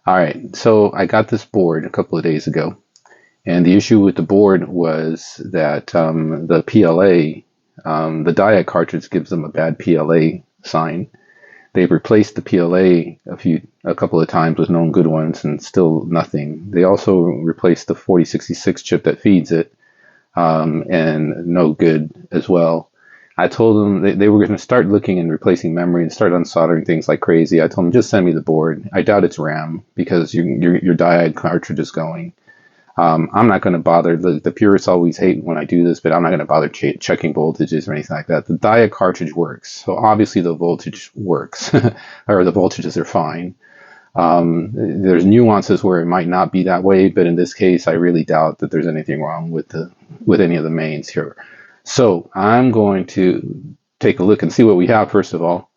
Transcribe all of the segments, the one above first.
All right, so I got this board a couple of days ago, and the issue with the board was that the PLA, the diag cartridge gives them a bad PLA sign. They've replaced the PLA a couple of times with known good ones, and still nothing. They also replaced the 4066 chip that feeds it, and no good as well. I told them they were going to start looking and replacing memory and start unsoldering things like crazy. I told them, just send me the board. I doubt it's RAM because your diag cartridge is going. I'm not going to bother. The purists always hate when I do this, but I'm not going to bother checking voltages or anything like that. The diag cartridge works, so obviously the voltage works, or the voltages are fine. There's nuances where it might not be that way, but in this case, I really doubt that there's anything wrong with any of the mains here. So I'm going to take a look and see what we have first of all.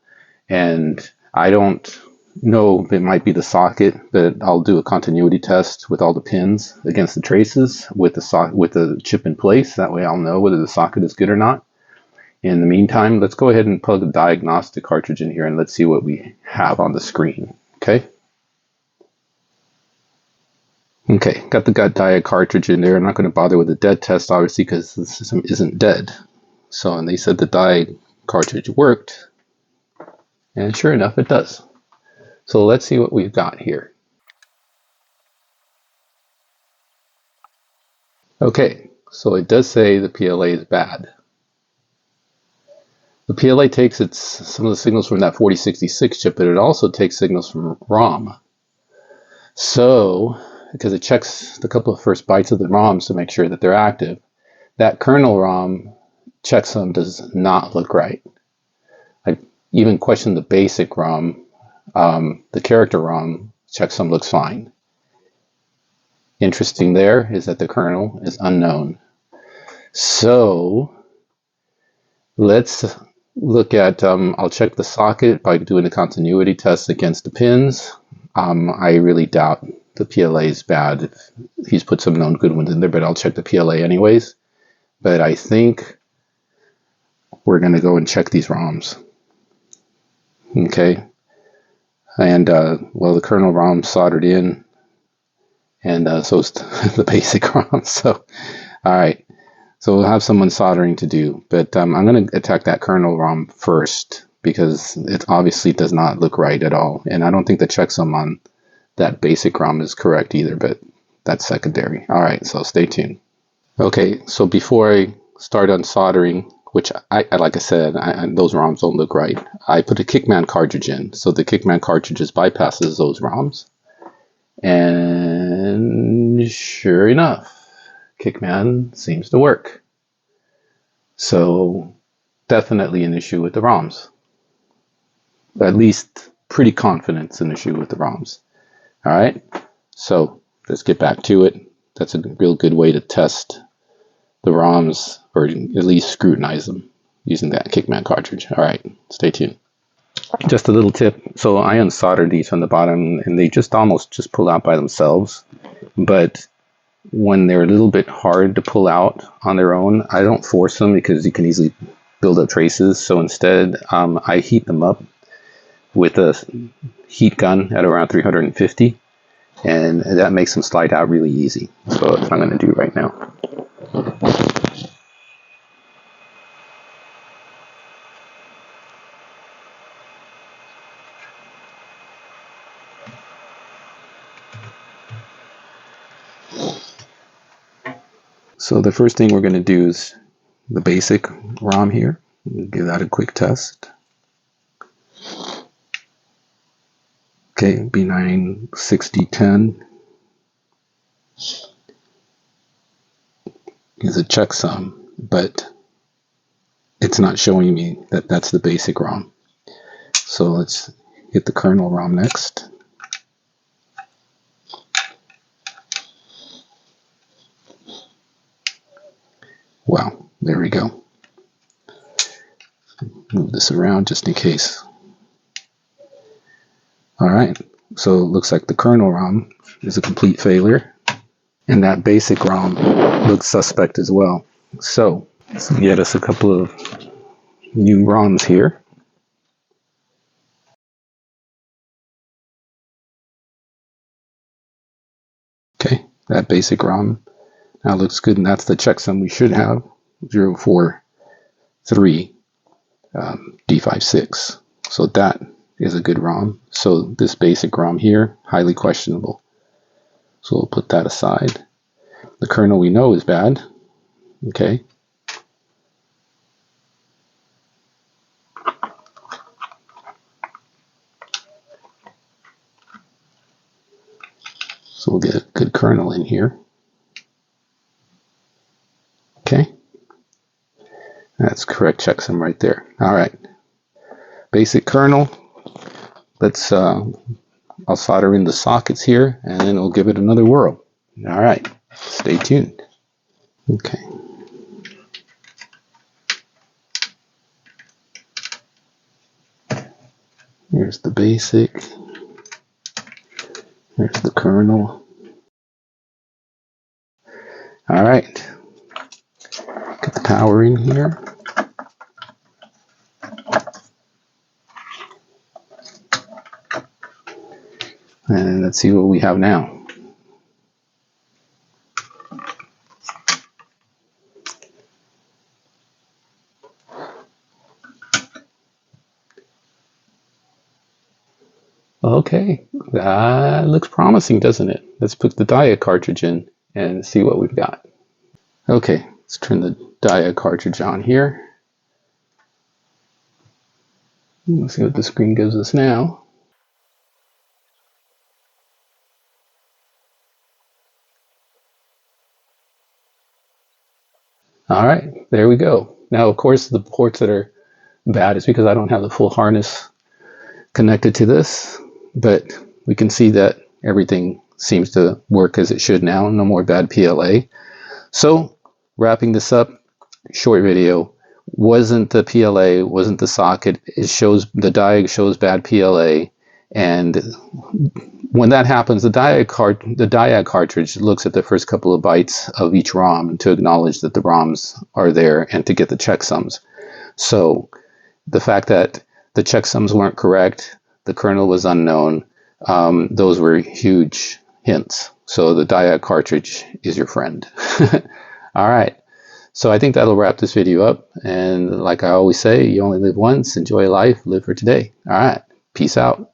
And I don't know if it might be the socket, but I'll do a continuity test with all the pins against the traces with the chip in place. That way I'll know whether the socket is good or not. In the meantime, let's go ahead and plug the diagnostic cartridge in here and let's see what we have on the screen. Okay. Okay, got the diag cartridge in there. I'm not going to bother with the dead test, obviously, because the system isn't dead. So, and they said the diag cartridge worked, and sure enough, it does. So let's see what we've got here. Okay, so it does say the PLA is bad. The PLA takes some of the signals from that 4066 chip, but it also takes signals from ROM. So, because it checks the couple of first bytes of the ROMs to make sure that they're active, that kernel ROM checksum does not look right. I even questioned the basic ROM. The character ROM checksum looks fine. Interesting there is that the kernel is unknown. So let's look at, I'll check the socket by doing a continuity test against the pins. I really doubt the PLA is bad. He's put some known good ones in there, but I'll check the PLA anyways. But I think we're going to go and check these ROMs. Okay. And, well, the kernel ROM soldered in, and so is the basic ROM. So, all right. So we'll have some unsoldering to do, but I'm going to attack that kernel ROM first because it obviously does not look right at all. And I don't think the checksum on that basic ROM is correct either, but that's secondary. All right, so stay tuned. Okay, so before I start unsoldering, which like I said, those ROMs don't look right, I put a Kickman cartridge in. So the Kickman cartridge bypasses those ROMs. And sure enough, Kickman seems to work. So definitely an issue with the ROMs. At least pretty confident it's an issue with the ROMs. All right, so let's get back to it. That's a real good way to test the ROMs, or at least scrutinize them using that Kickman cartridge. All right, stay tuned. Just a little tip. So I unsoldered these from the bottom and they almost pull out by themselves. But when they're a little bit hard to pull out on their own, I don't force them because you can easily build up traces. So instead, I heat them up with a heat gun at around 350, and that makes them slide out really easy. So that's what I'm going to do right now. So the first thing we're going to do is the basic ROM here. We'll give that a quick test. Okay, B96010 is a checksum, but it's not showing me that that's the basic ROM. So let's hit the kernel ROM next. Wow, there we go. Move this around just in case. All right, so it looks like the kernel ROM is a complete failure, and that basic ROM looks suspect as well. So let's get us a couple of new ROMs here. Okay, that basic ROM now looks good, and that's the checksum we should have, 043 D56. So that is a good ROM. So this basic ROM here, highly questionable. So we'll put that aside. The kernel we know is bad. Okay. So we'll get a good kernel in here. Okay. That's correct checksum right there. All right. Basic kernel. Let's I'll solder in the sockets here, and then we'll give it another whirl. All right. Stay tuned. Okay. Here's the basic. Here's the kernel. All right. Get the power in here. And let's see what we have now. Okay, that looks promising, doesn't it? Let's put the diag cartridge in and see what we've got. Okay, let's turn the diag cartridge on here. Let's see what the screen gives us now. All right, there we go. Now, of course, the ports that are bad is because I don't have the full harness connected to this, but we can see that everything seems to work as it should now. No more bad PLA. So, wrapping this up, short video. Wasn't the PLA, wasn't the socket. It shows, the diag shows bad PLA, and when that happens, the diag cartridge looks at the first couple of bytes of each ROM to acknowledge that the ROMs are there and to get the checksums. So the fact that the checksums weren't correct, the kernel was unknown, those were huge hints. So the diag cartridge is your friend. All right. So I think that'll wrap this video up. And like I always say, you only live once. Enjoy life. Live for today. All right. Peace out.